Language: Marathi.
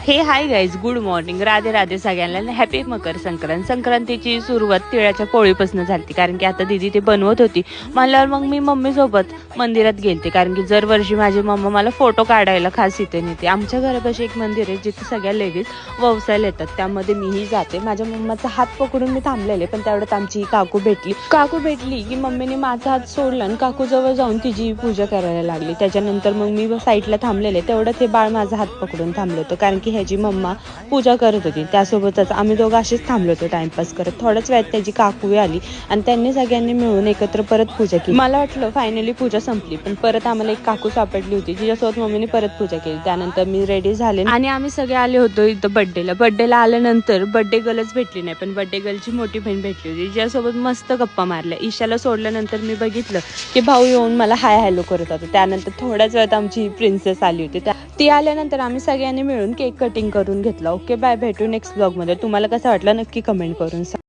हे hi guys, good morning, Radhe Radhe सगळ्यांना. हॅपी मकर संक्रांत. संक्रांतीची सुरुवात तिळाच्या पोळीपासून झाली, कारण की आता दीदी ते बनवत होती म्हणल्यावर मग मी मम्मी सोबत मंदिरात गेलते, कारण की दरवर्षी माझी मम्मा मला फोटो काढायला खास इथे नेते. आमच्या घरापाशी एक मंदिर आहे जिथे सगळ्या लेडीज व्यवसायाला येतात, त्यामध्ये मीही जाते. माझ्या मम्माचा हात पकडून मी थांबलेले, पण तेवढ्यात आमची काकू भेटली की मम्मीने माझा हात सोडला आणि काकू जवळ जाऊन तिची पूजा करायला लागली. त्याच्यानंतर मग मी साईडला थांबलेले, तेवढं ते बाळ माझा हात पकडून थांबलं होतं, कारण की ह्याची मम्मा पूजा करत होती. त्यासोबतच आम्ही दोघं असेच थांबलो होतो टाइमपास करत. थोड्याच वेळात त्याची काकू आली आणि त्यांनी सगळ्यांनी मिळून एकत्र परत पूजा केली. मला वाटलं फायनली पूजा संपली, पण परत आम्हाला एक काकू सापडली होती जिच्यासोबत मम्मीने परत पूजा केली. त्यानंतर मी रेडी झाले आणि आम्ही सगळे आले होतो इथं बड्डेला आल्यानंतर बड्डे गर्लच भेटली नाही, पण बड्डे गर्लची मोठी बहीण भेटली होती, जिच्यासोबत मस्त गप्पा मारल्या. ईशाला सोडल्यानंतर मी बघितलं की भाऊ येऊन मला हाय हॅलो करत होता. त्यानंतर थोड्याच वेळात आमची प्रिन्सेस आली होती. ती आल्यानंतर आम्ही सगळ्यांनी मिळून केक कटिंग करून घेतला. ओके बाय, भेटू नेक्स्ट ब्लॉग मध्ये. तुम्हाला कसं वाटलं नक्की कमेंट करून सांगा.